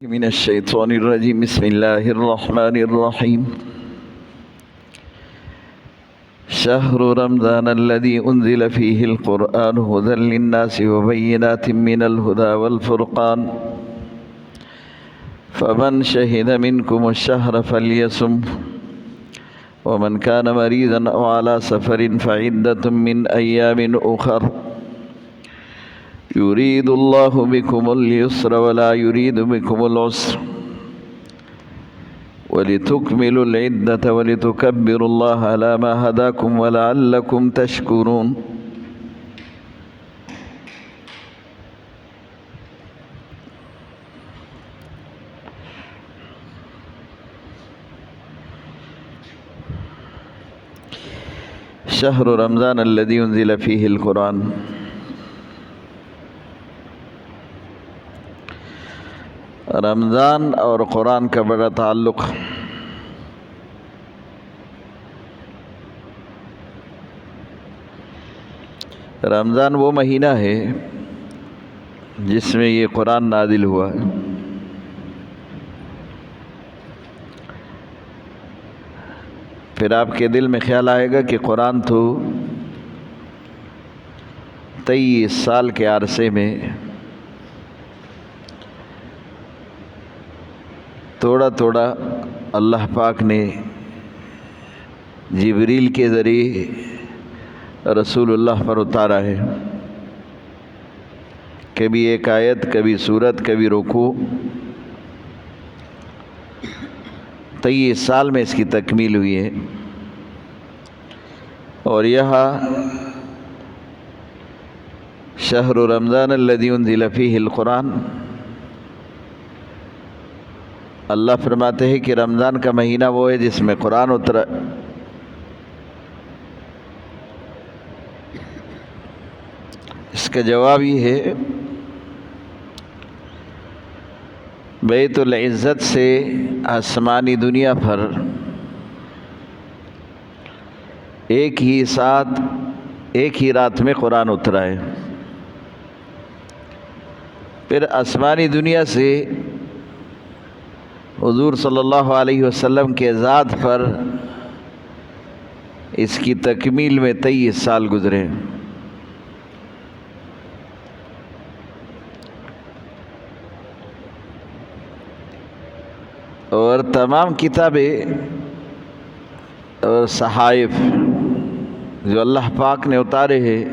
من الشيطان الرجيم بسم الله الرحمن الرحيم شهر رمضان الذي أنزل فيه القرآن هدى للناس وبينات من الهدى والفرقان فمن شهد منكم الشهر فليصم ومن كان مريضا أو على سفر فعدة من أيام أخر يريد الله بكم اليسر ولا يريد بكم العسر ولتكملوا العدة ولتكبروا الله على ما هداكم ولعلكم تشكرون شهر رمضان الذي أنزل فيه القرآن رمضان اور قرآن کا بڑا تعلق رمضان وہ مہینہ ہے جس میں یہ قرآن نازل ہوا پھر آپ کے دل میں خیال آئے گا کہ قرآن تو 23 سال کے عرصے میں تھوڑا تھوڑا اللہ پاک نے جبریل کے ذریعے رسول اللہ پر اتارا ہے، کبھی ایک آیت، کبھی سورت، کبھی رکوع، 23 سال میں اس کی تکمیل ہوئی ہے۔ اور یہاں شہر رمضان الذی انزل فیہ القرآن، اللہ فرماتے ہیں کہ رمضان کا مہینہ وہ ہے جس میں قرآن اترا۔ اس کا جواب یہ ہے، بیت العزت سے آسمانی دنیا پر ایک ہی ساتھ ایک ہی رات میں قرآن اترا ہے۔ پھر آسمانی دنیا سے حضور صلی اللہ علیہ وسلم کے ذات پر اس کی تکمیل میں 23 سال گزرے۔ اور تمام کتابیں اور صحائف جو اللہ پاک نے اتارے ہیں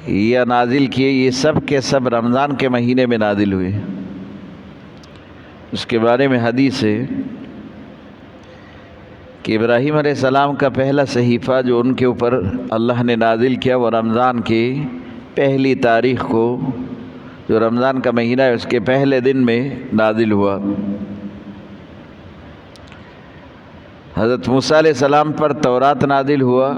یا نازل کیے، یہ سب کے سب رمضان کے مہینے میں نازل ہوئے۔ اس کے بارے میں حدیث ہے کہ ابراہیم علیہ السلام کا پہلا صحیفہ جو ان کے اوپر اللہ نے نازل کیا وہ رمضان کی پہلی تاریخ کو، جو رمضان کا مہینہ ہے اس کے پہلے دن میں نازل ہوا۔ حضرت موسیٰ علیہ السلام پر تورات نازل ہوا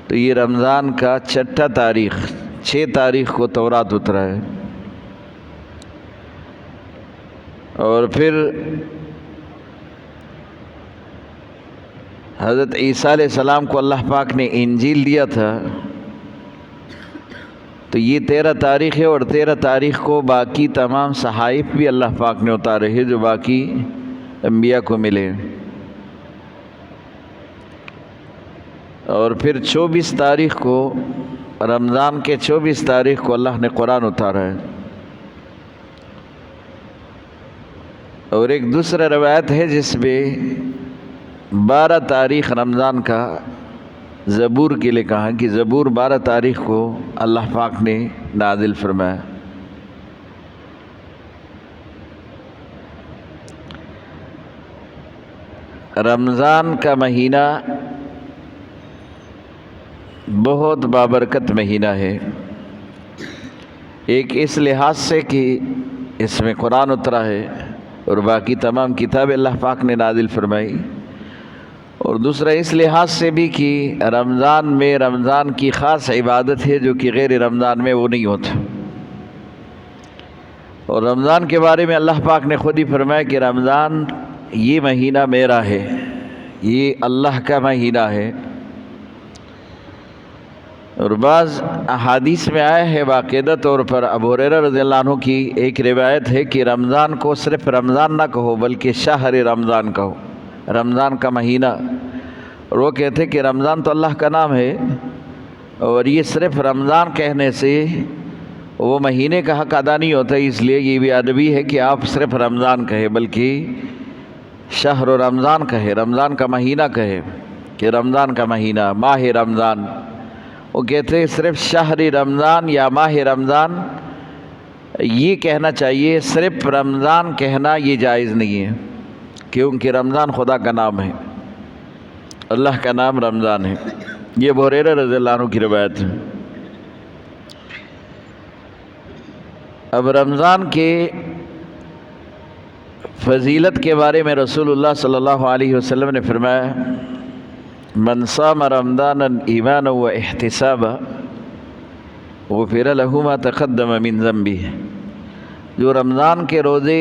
تو یہ رمضان کا چھٹا تاریخ، 6 تاریخ کو تورات اترا ہے۔ اور پھر حضرت عیسیٰ علیہ السلام کو اللہ پاک نے انجیل دیا تھا تو یہ 13 تاریخ ہے، اور 13 تاریخ کو باقی تمام صحائف بھی اللہ پاک نے اتارے ہیں جو باقی انبیاء کو ملے۔ اور پھر 24 تاریخ کو، رمضان کے 24 تاریخ کو اللہ نے قرآن اتارا ہے۔ اور ایک دوسرا روایت ہے جس میں 12 تاریخ رمضان کا زبور کے لیے کہا کہ زبور 12 تاریخ کو اللہ پاک نے نازل فرمایا۔ رمضان کا مہینہ بہت بابرکت مہینہ ہے، ایک اس لحاظ سے کہ اس میں قرآن اترا ہے اور باقی تمام کتاب اللہ پاک نے نازل فرمائی، اور دوسرا اس لحاظ سے بھی کہ رمضان میں رمضان کی خاص عبادت ہے جو کہ غیر رمضان میں وہ نہیں ہوتا۔ اور رمضان کے بارے میں اللہ پاک نے خود ہی فرمایا کہ رمضان یہ مہینہ میرا ہے، یہ اللہ کا مہینہ ہے، اور بعض احادیث میں آیا ہے باقاعدہ طور پر، ابو ہریرہ رضی اللہ عنہ کی ایک روایت ہے کہ رمضان کو صرف رمضان نہ کہو بلکہ شہر رمضان کہو، رمضان کا مہینہ۔ اور وہ کہتے کہ رمضان تو اللہ کا نام ہے، اور یہ صرف رمضان کہنے سے وہ مہینے کا حق ادا نہیں ہوتا، اس لیے یہ بھی ادبی ہے کہ آپ صرف رمضان کہے بلکہ شہر رمضان کہے، رمضان کا مہینہ کہے کہ رمضان کا مہینہ، ماہ رمضان۔ وہ کہتے ہیں صرف شہر رمضان یا ماہ رمضان یہ کہنا چاہیے، صرف رمضان کہنا یہ جائز نہیں ہے، کیونکہ رمضان خدا کا نام ہے، اللہ کا نام رمضان ہے۔ یہ ابو ہریرہ رضی اللہ عنہ کی روایت ہے۔ اب رمضان کے فضیلت کے بارے میں رسول اللہ صلی اللہ علیہ وسلم نے فرمایا، من صام رمضانا ایمانا و احتسابا غفر له ما تقدم من ذنبه، جو رمضان کے روزے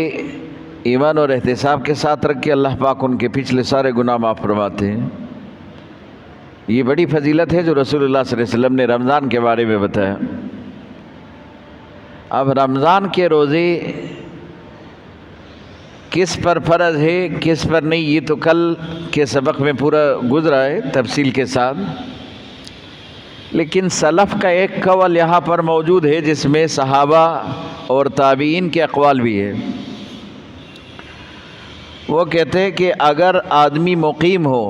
ایمان اور احتساب کے ساتھ رکھ کے اللہ پاک ان کے پچھلے سارے گناہ معاف فرماتے ہیں۔ یہ بڑی فضیلت ہے جو رسول اللہ صلی اللہ علیہ وسلم نے رمضان کے بارے میں بتایا۔ اب رمضان کے روزے کس پر فرض ہے کس پر نہیں، یہ تو کل کے سبق میں پورا گزرا ہے تفصیل کے ساتھ، لیکن سلف کا ایک قول یہاں پر موجود ہے جس میں صحابہ اور تابعین کے اقوال بھی ہے۔ وہ کہتے ہیں کہ اگر آدمی مقیم ہو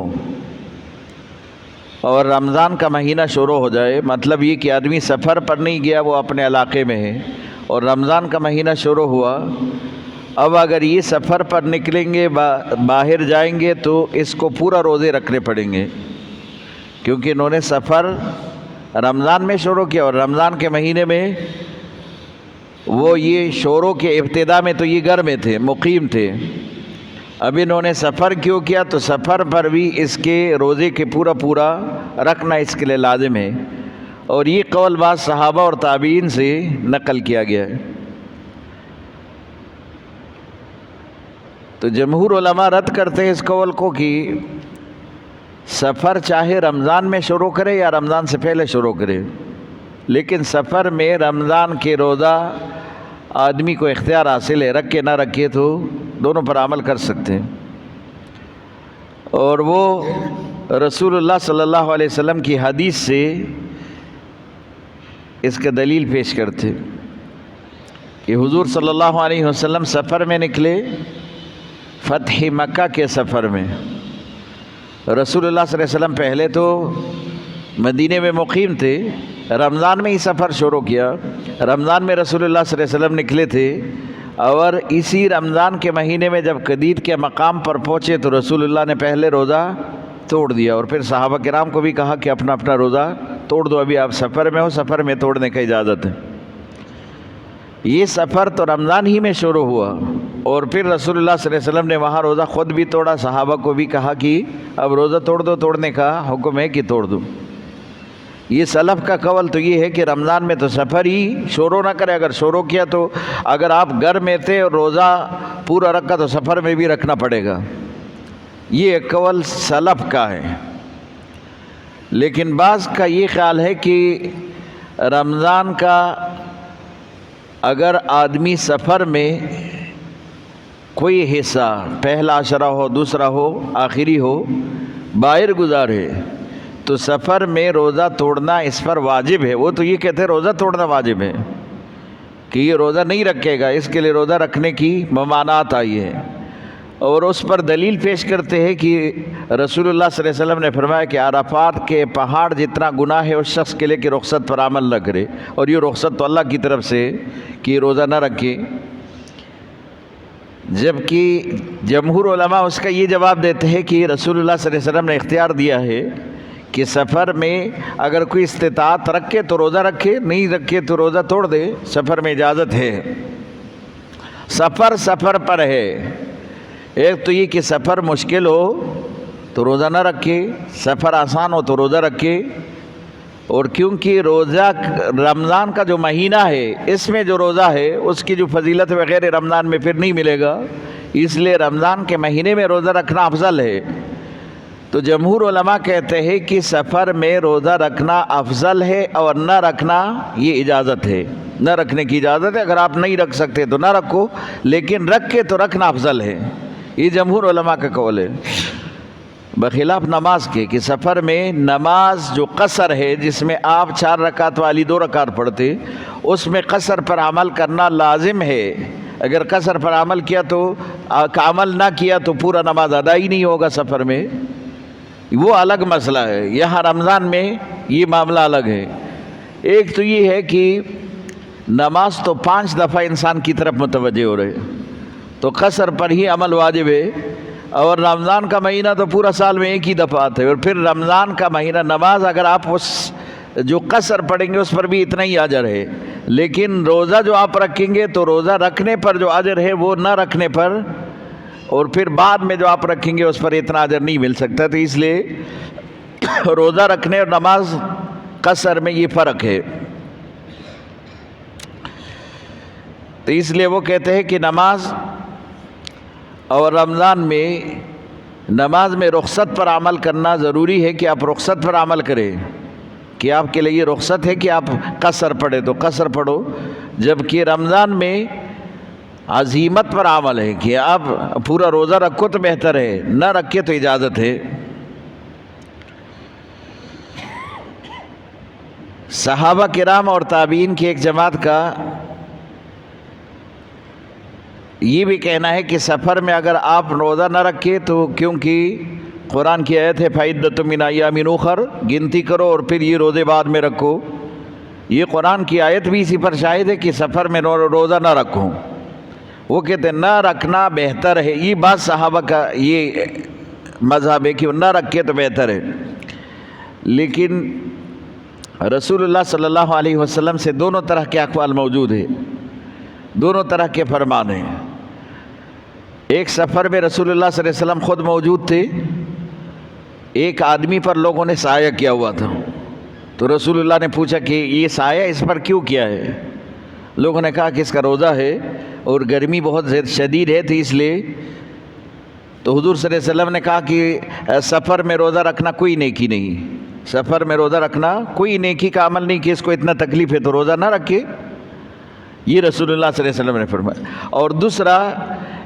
اور رمضان کا مہینہ شروع ہو جائے، مطلب یہ کہ آدمی سفر پر نہیں گیا، وہ اپنے علاقے میں ہے اور رمضان کا مہینہ شروع ہوا، اب اگر یہ سفر پر نکلیں گے، باہر جائیں گے تو اس کو پورا روزے رکھنے پڑیں گے، کیونکہ انہوں نے سفر رمضان میں شروع کیا اور رمضان کے مہینے میں وہ یہ شروع کے ابتدا میں تو یہ گھر میں تھے، مقیم تھے، اب انہوں نے سفر کیوں کیا تو سفر پر بھی اس کے روزے کے پورا رکھنا اس کے لیے لازم ہے، اور یہ قول بعض صحابہ اور تابعین سے نقل کیا گیا ہے۔ تو جمہور علماء رد کرتے ہیں اس قول کو کہ سفر چاہے رمضان میں شروع کرے یا رمضان سے پہلے شروع کرے، لیکن سفر میں رمضان کے روزہ آدمی کو اختیار حاصل ہے، رکھے نہ رکھے تو دونوں پر عمل کر سکتے ہیں۔ اور وہ رسول اللہ صلی اللہ علیہ وسلم کی حدیث سے اس کا دلیل پیش کرتے کہ حضور صلی اللہ علیہ وسلم سفر میں نکلے، فتح مکہ کے سفر میں۔ رسول اللہ صلی اللہ علیہ وسلم پہلے تو مدینے میں مقیم تھے، رمضان میں ہی سفر شروع کیا، رمضان میں رسول اللہ صلی اللہ علیہ وسلم نکلے تھے، اور اسی رمضان کے مہینے میں جب قدید کے مقام پر پہنچے تو رسول اللہ نے پہلے روزہ توڑ دیا، اور پھر صحابہ کرام کو بھی کہا کہ اپنا اپنا روزہ توڑ دو، ابھی آپ سفر میں ہو، سفر میں توڑنے کا اجازت ہے۔ یہ سفر تو رمضان ہی میں شروع ہوا، اور پھر رسول اللہ صلی اللہ علیہ وسلم نے وہاں روزہ خود بھی توڑا، صحابہ کو بھی کہا کہ اب روزہ توڑ دو، توڑنے کا حکم ہے کہ توڑ دو۔ یہ سلف کا قول تو یہ ہے کہ رمضان میں تو سفر ہی شروع نہ کرے، اگر شروع کیا تو اگر آپ گھر میں تھے اور روزہ پورا رکھا تو سفر میں بھی رکھنا پڑے گا، یہ قول سلف کا ہے۔ لیکن بعض کا یہ خیال ہے کہ رمضان کا اگر آدمی سفر میں کوئی حصہ، پہلا عشرہ ہو، دوسرا ہو، آخری ہو، باہر گزارے تو سفر میں روزہ توڑنا اس پر واجب ہے۔ وہ تو یہ کہتے ہیں روزہ توڑنا واجب ہے کہ یہ روزہ نہیں رکھے گا، اس کے لیے روزہ رکھنے کی ممانعت آئی ہے، اور اس پر دلیل پیش کرتے ہیں کہ رسول اللہ صلی اللہ علیہ وسلم نے فرمایا کہ عرفات کے پہاڑ جتنا گناہ ہے اس شخص کے لیے کہ رخصت پر عمل نہ کرے، اور یہ رخصت تو اللہ کی طرف سے کہ یہ روزہ نہ رکھے۔ جبکہ جمہور علماء اس کا یہ جواب دیتے ہیں کہ رسول اللہ صلی اللہ علیہ وسلم نے اختیار دیا ہے کہ سفر میں اگر کوئی استطاعت رکھے تو روزہ رکھے، نہیں رکھے تو روزہ توڑ دے، سفر میں اجازت ہے۔ سفر پر ہے، ایک تو یہ کہ سفر مشکل ہو تو روزہ نہ رکھے، سفر آسان ہو تو روزہ رکھے، اور کیونکہ روزہ رمضان کا جو مہینہ ہے اس میں جو روزہ ہے اس کی جو فضیلت وغیرہ رمضان میں پھر نہیں ملے گا، اس لیے رمضان کے مہینے میں روزہ رکھنا افضل ہے۔ تو جمہور علماء کہتے ہیں کہ سفر میں روزہ رکھنا افضل ہے اور نہ رکھنا یہ اجازت ہے، نہ رکھنے کی اجازت ہے۔ اگر آپ نہیں رکھ سکتے تو نہ رکھو، لیکن رکھ کے تو رکھنا افضل ہے، یہ جمہور علماء کا قول ہے، بخلاف نماز کے کہ سفر میں نماز جو قصر ہے جس میں آپ 4 رکعت والی 2 رکعت پڑھتے، اس میں قصر پر عمل کرنا لازم ہے۔ اگر قصر پر عمل کیا تو عمل نہ کیا تو پورا نماز ادا ہی نہیں ہوگا سفر میں، وہ الگ مسئلہ ہے۔ یہاں رمضان میں یہ معاملہ الگ ہے۔ ایک تو یہ ہے کہ نماز تو 5 دفعہ انسان کی طرف متوجہ ہو رہے، تو قصر پر ہی عمل واجب ہے، اور رمضان کا مہینہ تو پورا سال میں ایک ہی دفعہ آتا ہے، اور پھر رمضان کا مہینہ نماز اگر آپ اس جو قصر پڑھیں گے اس پر بھی اتنا ہی اجر ہے، لیکن روزہ جو آپ رکھیں گے تو روزہ رکھنے پر جو اجر ہے وہ نہ رکھنے پر، اور پھر بعد میں جو آپ رکھیں گے اس پر اتنا اجر نہیں مل سکتا۔ تو اس لیے روزہ رکھنے اور نماز قصر میں یہ فرق ہے۔ تو اس لیے وہ کہتے ہیں کہ نماز اور رمضان میں نماز میں رخصت پر عمل کرنا ضروری ہے کہ آپ رخصت پر عمل کریں، کہ آپ کے لیے یہ رخصت ہے کہ آپ قصر پڑھیں تو قصر پڑھو، جبکہ رمضان میں عزیمت پر عمل ہے کہ آپ پورا روزہ رکھو تو بہتر ہے، نہ رکھے تو اجازت ہے۔ صحابہ کرام اور تابعین کی ایک جماعت کا یہ بھی کہنا ہے کہ سفر میں اگر آپ روزہ نہ رکھے تو، کیونکہ قرآن کی آیت ہے فَعِدَّةٌ مِّنْ أَيَّامٍ أُخَرَ، گنتی کرو اور پھر یہ روزے بعد میں رکھو، یہ قرآن کی آیت بھی اسی پر شاہد ہے کہ سفر میں روزہ نہ رکھو۔ وہ کہتے ہیں نہ رکھنا بہتر ہے، یہ بات صحابہ کا یہ مذہب ہے کہ نہ رکھے تو بہتر ہے، لیکن رسول اللہ صلی اللہ علیہ وسلم سے دونوں طرح کے اقوال موجود ہیں، دونوں طرح کے فرمان ہیں۔ ایک سفر میں رسول اللہ صلی اللہ علیہ وسلم خود موجود تھے، ایک آدمی پر لوگوں نے سایہ کیا ہوا تھا، تو رسول اللہ نے پوچھا کہ یہ سایہ اس پر کیوں کیا ہے؟ لوگوں نے کہا کہ اس کا روزہ ہے اور گرمی بہت شدید ہے تو اس لیے، تو حضور صلی اللہ علیہ وسلم نے کہا کہ سفر میں روزہ رکھنا کوئی نیکی نہیں، سفر میں روزہ رکھنا کوئی نیکی کا عمل نہیں، کہ اس کو اتنا تکلیف ہے تو روزہ نہ رکھے، یہ رسول اللہ صلی اللہ علیہ وسلم نے فرمایا۔ اور دوسرا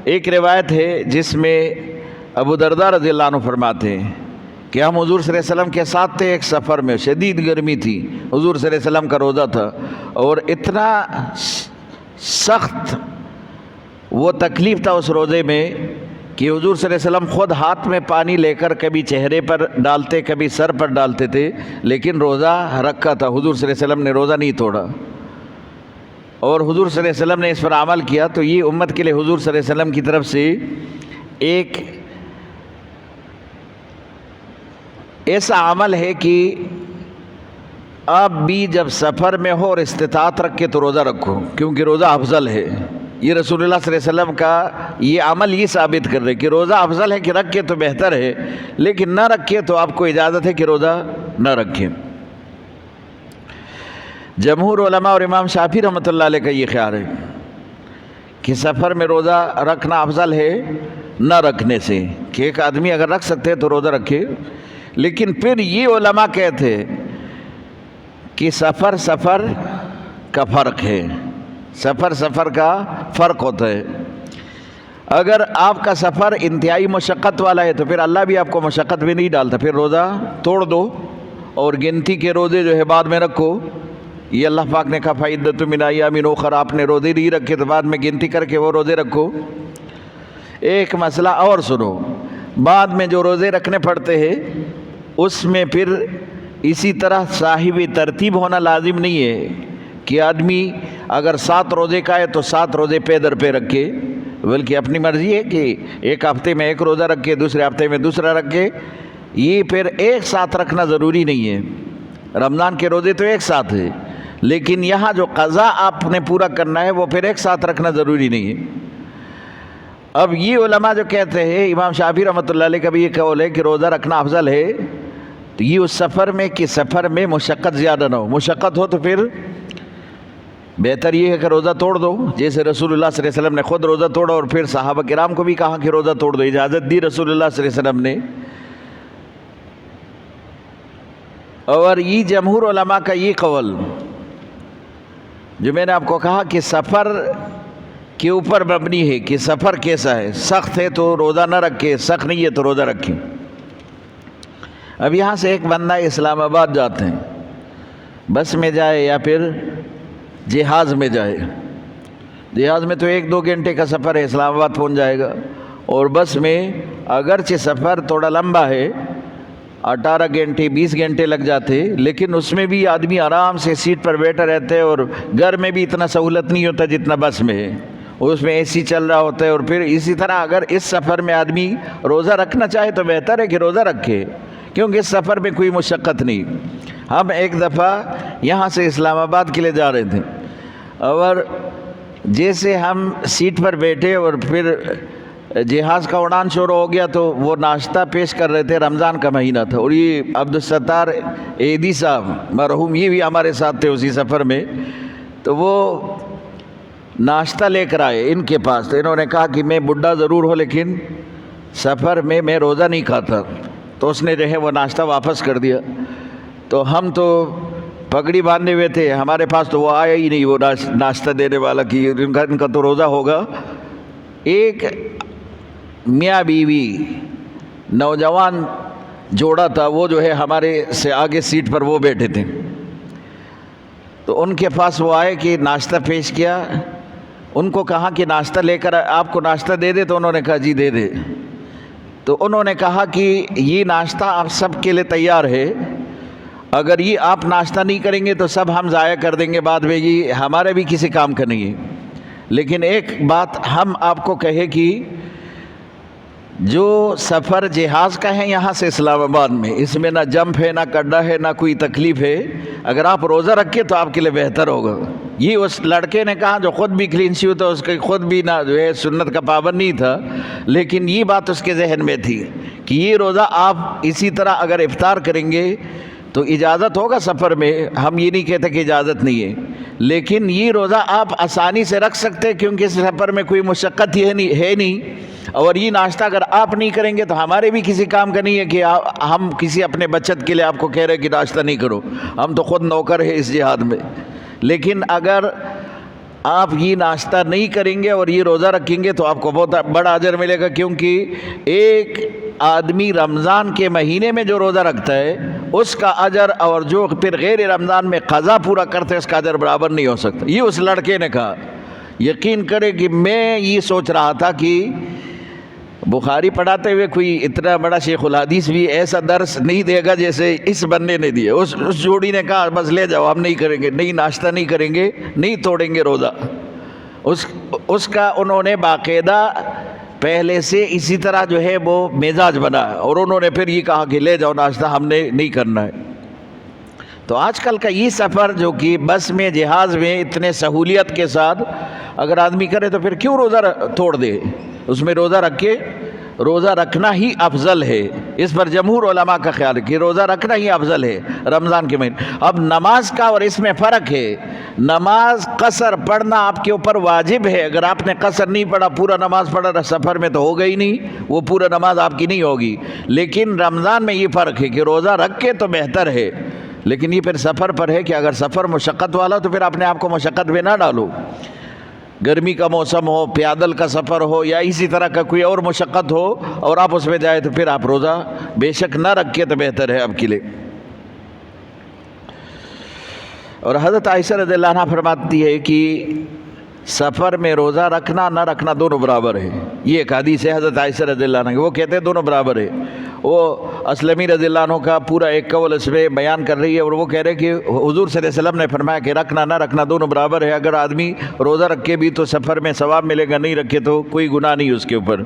ایک روایت ہے جس میں ابو درداء رضی اللہ عنہ فرماتے ہیں کہ ہم حضور صلی اللہ علیہ وسلم کے ساتھ تھے ایک سفر میں، شدید گرمی تھی، حضور صلی اللہ علیہ وسلم کا روزہ تھا، اور اتنا سخت وہ تکلیف تھا اس روزے میں کہ حضور صلی اللہ علیہ وسلم خود ہاتھ میں پانی لے کر کبھی چہرے پر ڈالتے کبھی سر پر ڈالتے تھے، لیکن روزہ رکھا تھا، حضور صلی اللہ علیہ وسلم نے روزہ نہیں توڑا، اور حضور صلی اللہ علیہ وسلم نے اس پر عمل کیا۔ تو یہ امت کے لیے حضور صلی اللہ علیہ وسلم کی طرف سے ایک ایسا عمل ہے کہ آپ بھی جب سفر میں ہو اور استطاعت رکھ کے تو روزہ رکھو، کیونکہ روزہ افضل ہے۔ یہ رسول اللہ صلی اللہ علیہ وسلم کا یہ عمل یہ ثابت کر رہے کہ روزہ افضل ہے، کہ رکھے تو بہتر ہے، لیکن نہ رکھے تو آپ کو اجازت ہے کہ روزہ نہ رکھیں۔ جمہور علماء اور امام شافعی رحمۃ اللہ علیہ کا یہ خیال ہے کہ سفر میں روزہ رکھنا افضل ہے نہ رکھنے سے، کہ ایک آدمی اگر رکھ سکتے تو روزہ رکھے، لیکن پھر یہ علماء کہتے ہیں کہ سفر کا فرق ہے، سفر کا فرق ہوتا ہے۔ اگر آپ کا سفر انتہائی مشقت والا ہے تو پھر اللہ بھی آپ کو مشقت میں نہیں ڈالتا، پھر روزہ توڑ دو اور گنتی کے روزے جو ہے بعد میں رکھو، یہ اللہ پاک نے کہا فَعِدَّةٌ مِّنْ أَيَّامٍ أُخَرَ، آپ نے روزے نہیں رکھے تو بعد میں گنتی کر کے وہ روزے رکھو۔ ایک مسئلہ اور سنو، بعد میں جو روزے رکھنے پڑتے ہیں اس میں پھر اسی طرح صاحب ترتیب ہونا لازم نہیں ہے کہ آدمی اگر 7 روزے کا ہے تو 7 روزے پے در پہ رکھے، بلکہ اپنی مرضی ہے کہ ایک ہفتے میں ایک روزہ رکھے، دوسرے ہفتے میں دوسرا رکھے، یہ پھر ایک ساتھ رکھنا ضروری نہیں ہے۔ رمضان کے روزے تو ایک ساتھ ہے، لیکن یہاں جو قضا آپ نے پورا کرنا ہے وہ پھر ایک ساتھ رکھنا ضروری نہیں ہے۔ اب یہ علماء جو کہتے ہیں، امام شافعی رحمۃ اللہ علیہ کا بھی یہ قول ہے کہ روزہ رکھنا افضل ہے، تو یہ اس سفر میں کہ سفر میں مشقت زیادہ نہ ہو، مشقت ہو تو پھر بہتر یہ ہے کہ روزہ توڑ دو، جیسے رسول اللہ صلی اللہ علیہ وسلم نے خود روزہ توڑا اور پھر صحابہ کرام کو بھی کہا کہ روزہ توڑ دو، اجازت دی رسول اللہ صلی اللہ علیہ وسلم نے۔ اور یہ جمہور علماء کا یہ قول جو میں نے آپ کو کہا کہ سفر کے اوپر مبنی ہے کہ سفر کیسا ہے، سخت ہے تو روزہ نہ رکھے، سخت نہیں ہے تو روزہ رکھیں۔ اب یہاں سے ایک بندہ اسلام آباد جاتے ہیں، بس میں جائے یا پھر جہاز میں جائے، جہاز میں تو 1-2 گھنٹے کا سفر ہے، اسلام آباد پہنچ جائے گا، اور بس میں اگرچہ سفر تھوڑا لمبا ہے، 18 گھنٹے 20 گھنٹے لگ جاتے، لیکن اس میں بھی آدمی آرام سے سیٹ پر بیٹھا رہتا ہے، اور گھر میں بھی اتنا سہولت نہیں ہوتا جتنا بس میں ہے، اس میں اے سی چل رہا ہوتا ہے۔ اور پھر اسی طرح اگر اس سفر میں آدمی روزہ رکھنا چاہے تو بہتر ہے کہ روزہ رکھے، کیونکہ اس سفر میں کوئی مشقت نہیں۔ ہم ایک دفعہ یہاں سے اسلام آباد کے لیے جا رہے تھے، اور جیسے ہم سیٹ پر بیٹھے اور پھر جہاز کا اڑان شروع ہو گیا تو وہ ناشتہ پیش کر رہے تھے، رمضان کا مہینہ تھا، اور یہ عبدالستار ایدی صاحب مرحوم یہ بھی ہمارے ساتھ تھے اسی سفر میں، تو وہ ناشتہ لے کر آئے ان کے پاس، تو انہوں نے کہا کہ میں بڈھا ضرور ہوں لیکن سفر میں روزہ نہیں کھاتا، تو اس نے جو ہے وہ ناشتہ واپس کر دیا۔ تو ہم تو پگڑی باندھے ہوئے تھے، ہمارے پاس تو وہ آیا ہی نہیں وہ ناشتہ دینے والا کہ ان کا تو روزہ ہوگا۔ ایک میاں بیوی نوجوان جوڑا تھا، وہ جو ہے ہمارے سے آگے سیٹ پر وہ بیٹھے تھے، تو ان کے پاس وہ آئے کہ ناشتہ پیش کیا، ان کو کہا کہ ناشتہ لے کر آپ کو ناشتہ دے دے، تو انہوں نے کہا جی دے دے۔ تو انہوں نے کہا کہ یہ ناشتہ آپ سب کے لیے تیار ہے، اگر یہ آپ ناشتہ نہیں کریں گے تو سب ہم ضائع کر دیں گے بعد میں، یہ ہمارے بھی کسی کام کا نہیں ہے، لیکن ایک بات ہم آپ کو کہے کہ جو سفر جہاز کا ہے یہاں سے اسلام آباد میں، اس میں نہ جمپ ہے، نہ گڈھا ہے، نہ کوئی تکلیف ہے، اگر آپ روزہ رکھیں تو آپ کے لیے بہتر ہوگا۔ یہ اس لڑکے نے کہا جو خود بھی کلین شیو تھا، اس کے خود بھی نہ جو ہے سنت کا پابند نہیں تھا، لیکن یہ بات اس کے ذہن میں تھی کہ یہ روزہ آپ اسی طرح اگر افطار کریں گے تو اجازت ہوگا سفر میں، ہم یہ نہیں کہتے کہ اجازت نہیں ہے، لیکن یہ روزہ آپ آسانی سے رکھ سکتے کیونکہ اس سفر میں کوئی مشقت ہے نہیں، اور یہ ناشتہ اگر آپ نہیں کریں گے تو ہمارے بھی کسی کام کا نہیں ہے کہ ہم کسی اپنے بچت کے لیے آپ کو کہہ رہے کہ ناشتہ نہیں کرو، ہم تو خود نوکر ہیں اس جہاد میں۔ لیکن اگر آپ یہ ناشتہ نہیں کریں گے اور یہ روزہ رکھیں گے تو آپ کو بہت بڑا اجر ملے گا، کیونکہ ایک آدمی رمضان کے مہینے میں جو روزہ رکھتا ہے اس کا اجر اور جو پھر غیر رمضان میں قضا پورا کرتے اس کا اجر برابر نہیں ہو سکتا۔ یہ اس لڑکے نے کہا۔ یقین کرے کہ میں یہ سوچ رہا تھا کہ بخاری پڑھاتے ہوئے کوئی اتنا بڑا شیخ الحدیث بھی ایسا درس نہیں دے گا جیسے اس بندے نے دیا۔ اس جوڑی نے کہا بس لے جاؤ، ہم نہیں کریں گے، نہیں ناشتہ نہیں کریں گے، نہیں توڑیں گے روزہ۔ اس کا انہوں نے باقاعدہ پہلے سے اسی طرح جو ہے وہ مزاج بنا، اور انہوں نے پھر یہ کہا کہ لے جاؤ ناشتہ، ہم نے نہیں کرنا ہے۔ تو آج کل کا یہ سفر جو کہ بس میں جہاز میں اتنے سہولیت کے ساتھ اگر آدمی کرے تو پھر کیوں روزہ توڑ دے؟ اس میں روزہ رکھے، روزہ رکھنا ہی افضل ہے۔ اس پر جمہور علماء کا خیال ہے کہ روزہ رکھنا ہی افضل ہے رمضان کے مہینے۔ اب نماز کا اور اس میں فرق ہے، نماز قصر پڑھنا آپ کے اوپر واجب ہے، اگر آپ نے قصر نہیں پڑھا، پورا نماز پڑھا سفر میں تو ہو گئی نہیں، وہ پورا نماز آپ کی نہیں ہوگی۔ لیکن رمضان میں یہ فرق ہے کہ روزہ رکھ کے تو بہتر ہے، لیکن یہ پھر سفر پر ہے کہ اگر سفر مشقت والا تو پھر اپنے آپ کو مشقت میں نہ ڈالو، گرمی کا موسم ہو، پیادل کا سفر ہو، یا اسی طرح کا کوئی اور مشقت ہو اور آپ اس میں جائے تو پھر آپ روزہ بے شک نہ رکھے تو بہتر ہے آپ کے لیے۔ اور حضرت عائشہ رضی اللہ عنہا فرماتی ہے کہ سفر میں روزہ رکھنا نہ رکھنا دونوں برابر ہے۔ یہ ایک حدیث ہے حضرت عائشہ رضی اللہ عنہ، وہ کہتے ہیں دونوں برابر ہے۔ وہ اسلمی رضی اللہ عنہ کا پورا ایک قول اس میں بیان کر رہی ہے، اور وہ کہہ رہے کہ حضور صلی اللہ علیہ وسلم نے فرمایا کہ رکھنا نہ رکھنا دونوں برابر ہے، اگر آدمی روزہ رکھے بھی تو سفر میں ثواب ملے گا، نہیں رکھے تو کوئی گناہ نہیں اس کے اوپر۔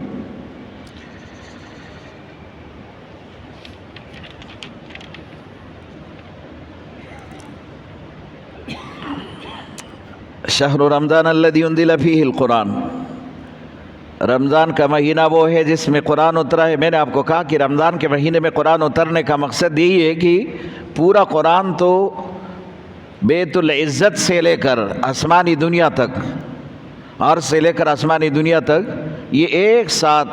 شہر رمضان الذی انزل فیہ القرآن، رمضان کا مہینہ وہ ہے جس میں قرآن اترا ہے۔ میں نے آپ کو کہا کہ رمضان کے مہینے میں قرآن اترنے کا مقصد یہی ہے کہ پورا قرآن تو بیت العزت سے لے کر آسمانی دنیا تک، عرش سے لے کر آسمانی دنیا تک، یہ ایک ساتھ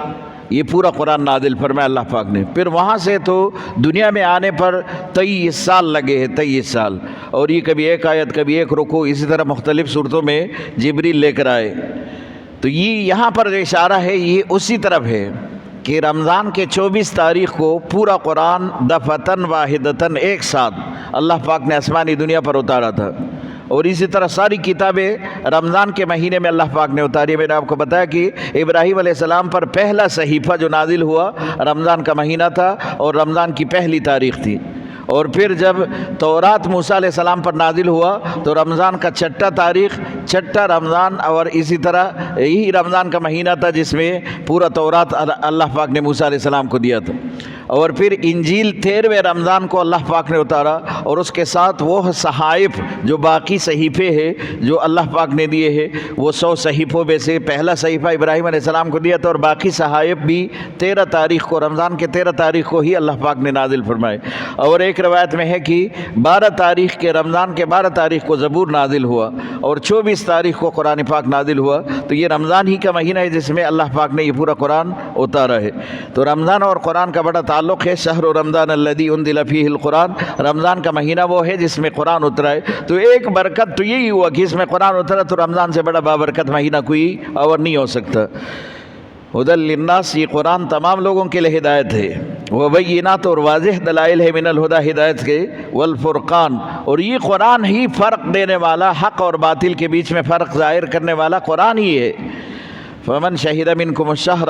یہ پورا قرآن نازل فرمایا اللہ پاک نے. پھر وہاں سے تو دنیا میں آنے پر 23 سال لگے ہیں، 23 سال. اور یہ کبھی ایک آیت، کبھی ایک رکوع، اسی طرح مختلف صورتوں میں جبریل لے کر آئے. تو یہ یہاں پر جو اشارہ ہے یہ اسی طرف ہے کہ رمضان کے 24 تاریخ کو پورا قرآن دفعتاً واحدتاً ایک ساتھ اللہ پاک نے آسمانی دنیا پر اتارا تھا. اور اسی طرح ساری کتابیں رمضان کے مہینے میں اللہ پاک نے اتاری. میں نے آپ کو بتایا کہ ابراہیم علیہ السلام پر پہلا صحیفہ جو نازل ہوا رمضان کا مہینہ تھا اور رمضان کی پہلی تاریخ تھی. اور پھر جب تورات موسیٰ علیہ السلام پر نازل ہوا تو رمضان کا چھٹا تاریخ، چھٹا رمضان، اور اسی طرح یہی رمضان کا مہینہ تھا جس میں پورا تورات اللہ پاک نے موسیٰ علیہ السلام کو دیا تھا. اور پھر انجیل 13ویں رمضان کو اللہ پاک نے اتارا، اور اس کے ساتھ وہ صحائف جو باقی صحیفے ہیں جو اللہ پاک نے دیے ہیں، وہ 100 صحیفوں میں سے پہلا صحیفہ ابراہیم علیہ السلام کو دیا تھا، اور باقی صحائف بھی 13 تاریخ کو، رمضان کے 13 تاریخ کو ہی اللہ پاک نے نازل فرمائے. اور ایک روایت میں ہے کہ 12 تاریخ کے، رمضان کے 12 تاریخ کو زبور نازل ہوا اور 24 تاریخ کو قرآن پاک نازل ہوا. تو یہ رمضان ہی کا مہینہ ہے جس میں اللہ پاک نے یہ پورا قرآن اتارا ہے. تو رمضان اور قرآن کا بڑا تعلق ہے. شہر رمضان الذی انزل فیہ القرآن، رمضان کا مہینہ وہ ہے جس میں قرآن اترا ہے. تو ایک برکت تو یہی ہوا کہ اس میں قرآن اترا، تو رمضان سے بڑا بابرکت مہینہ کوئی اور نہیں ہو سکتا. ہدی للناس، یہ قرآن تمام لوگوں کے لیے ہدایت ہے. وبینات، اور واضح دلائل ہے، من الہدی، ہدایت کے، والفرقان، اور یہ قرآن ہی فرق دینے والا، حق اور باطل کے بیچ میں فرق ظاہر کرنے والا قرآن ہی ہے. فمن شہد منکم الشہر،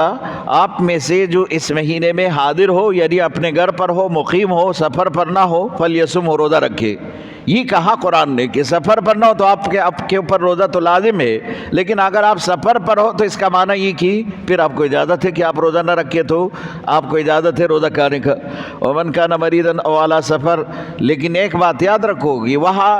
آپ میں سے جو اس مہینے میں حاضر ہو، یعنی اپنے گھر پر ہو، مقیم ہو، سفر پر نہ ہو، فلیصم، روزہ رکھے. یہ کہا قرآن نے کہ سفر پر نہ ہو تو آپ کے اوپر روزہ تو لازم ہے، لیکن اگر آپ سفر پر ہو تو اس کا معنی یہ کہ پھر آپ کو اجازت ہے کہ آپ روزہ نہ رکھے، تو آپ کو اجازت ہے روزہ کھانے کا. ومن کان مریضا او علی سفر، لیکن ایک بات یاد رکھو گی، وہاں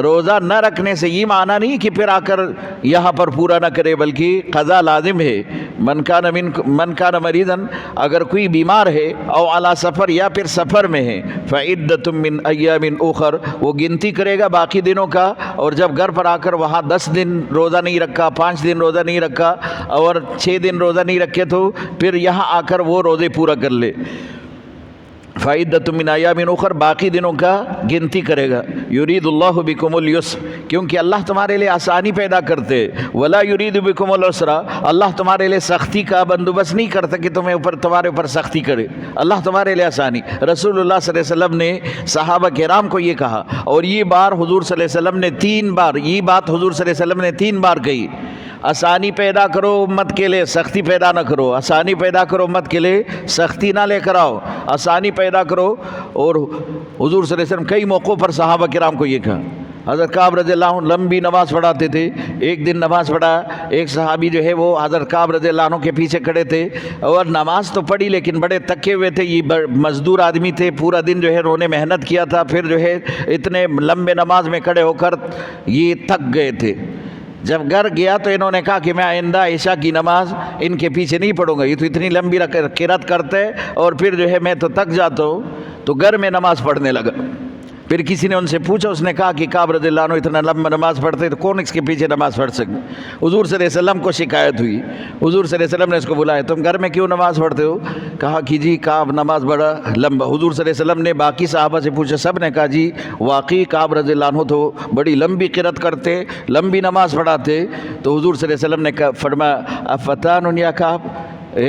روزہ نہ رکھنے سے یہ معنی نہیں کہ پھر آ کر یہاں پر پورا نہ کرے، بلکہ قضا لازم ہے. من کان مریضا، اگر کوئی بیمار ہے، او علی سفر، یا پھر سفر میں ہے، فعدۃ من ایام اخر، وہ گنتی کرے گا باقی دنوں کا. اور جب گھر پر آ کر وہاں 10 دن روزہ نہیں رکھا، 5 دن روزہ نہیں رکھا، اور 6 دن روزہ نہیں رکھے، تو پھر یہاں آ کر وہ روزے پورا کر لے. فعدۃ من ایام اخر، باقی دنوں کا گنتی کرے گا. یرید اللہ بکم اليسر، کیونکہ اللہ تمہارے لیے آسانی پیدا کرتے. ولا یرید بکم العسر، اللہ تمہارے لیے سختی کا بندوبست نہیں کرتا کہ تمہارے اوپر سختی کرے. اللہ تمہارے لیے آسانی. رسول اللہ صلی اللہ علیہ وسلم نے صحابہ کرام کو یہ کہا، اور یہ بار حضور صلی اللہ علیہ وسلم نے 3 بار، یہ بات حضور صلی اللہ علیہ وسلم نے 3 بار کہی. آسانی پیدا کرو امت کے لیے، سختی پیدا نہ کرو. آسانی پیدا کرو امت کے لیے، سختی نہ لے کر آؤ، آسانی پیدا کرو. اور حضور صلی اللہ علیہ وسلم کئی موقعوں پر صحابہ کرام کو یہ کہا. حضرت کعب رضی اللہ عنہ لمبی نماز پڑھاتے تھے. ایک دن نماز پڑھا، ایک صحابی جو ہے وہ حضرت کعب رضی اللہ عنہ کے پیچھے کھڑے تھے، اور نماز تو پڑھی لیکن بڑے تکے ہوئے تھے. یہ مزدور آدمی تھے، پورا دن جو ہے انہوں نے محنت کیا تھا، پھر جو ہے اتنے لمبے نماز میں کھڑے ہو کر یہ تھک گئے تھے. جب گھر گیا تو انہوں نے کہا کہ میں آئندہ عشاء کی نماز ان کے پیچھے نہیں پڑھوں گا، یہ تو اتنی لمبی قرات کرتے اور پھر جو ہے میں تو تھک جاتا ہوں. تو گھر میں نماز پڑھنے لگا. پھر کسی نے ان سے پوچھا، اس نے کہا کہ کعب رضی اللہ عنہ اتنا لمبا نماز پڑھتے تو کون اس کے پیچھے نماز پڑھ سکتے. حضور صلی اللہ علیہ وسلم کو شکایت ہوئی. حضور صلی اللہ علیہ وسلم نے اس کو بلایا، تم گھر میں کیوں نماز پڑھتے ہو؟ کہا کہ جی کعب نماز بڑا لمبا. حضور صلی اللہ علیہ وسلم نے باقی صحابہ سے پوچھا، سب نے کہا جی واقعی کعب رضی اللہ عنہ تو بڑی لمبی قرات کرتے، لمبی نماز پڑھاتے. تو حضور صلی اللہ علیہ وسلم نے فرمایا، افتان یا کعب،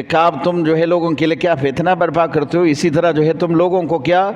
کعب تم جو ہے لوگوں کے لیے کیا فتنہ برپا کرتے ہو؟ اسی طرح جو ہے تم لوگوں کو کیا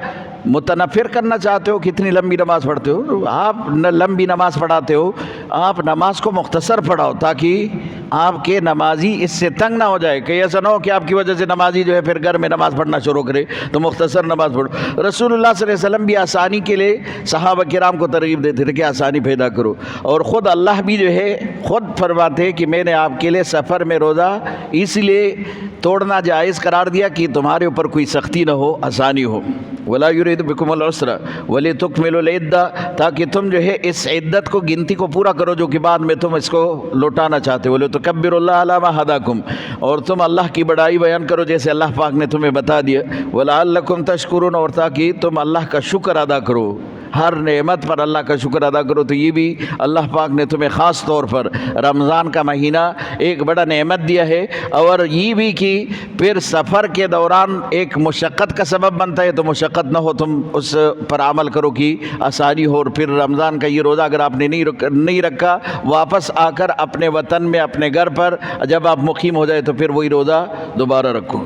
متنفر کرنا چاہتے ہو؟ کتنی لمبی نماز پڑھتے ہو؟ آپ لمبی نماز پڑھاتے ہو، آپ نماز کو مختصر پڑھاؤ تاکہ آپ کے نمازی اس سے تنگ نہ ہو جائے کہ ایسا نہ ہو کہ آپ کی وجہ سے نمازی جو ہے پھر گھر میں نماز پڑھنا شروع کرے. تو مختصر نماز پڑھو. رسول اللہ صلی اللہ علیہ وسلم بھی آسانی کے لیے صحابہ کرام کو ترغیب دیتے تھے کہ آسانی پیدا کرو. اور خود اللہ بھی جو ہے خود فرماتے کہ میں نے آپ کے لیے سفر میں روزہ اس لیے توڑنا جائز قرار دیا کہ تمہارے اوپر کوئی سختی نہ ہو، آسانی ہو. ولا یرید بکم العسر ولتکملوا العدہ، تاکہ تم جو ہے اس عدت کو، گنتی کو پورا کرو جو کہ بعد میں تم اس کو لوٹانا چاہتے ہو. ولتکبروا اللہ علی ما ہداکم، اور تم اللہ کی بڑائی بیان کرو جیسے اللہ پاک نے تمہیں بتا دیا. ولعلکم تشکرون، اور تاکہ تم اللہ کا شکر ادا کرو. ہر نعمت پر اللہ کا شکر ادا کرو۔ تو یہ بھی اللہ پاک نے تمہیں خاص طور پر رمضان کا مہینہ ایک بڑا نعمت دیا ہے، اور یہ بھی کہ پھر سفر کے دوران ایک مشقت کا سبب بنتا ہے، تو مشقت نہ ہو، تم اس پر عمل کرو کہ آسانی ہو۔ اور پھر رمضان کا یہ روزہ اگر آپ نے نہیں رکھا، واپس آ کر اپنے وطن میں اپنے گھر پر جب آپ مقیم ہو جائے تو پھر وہی روزہ دوبارہ رکھو۔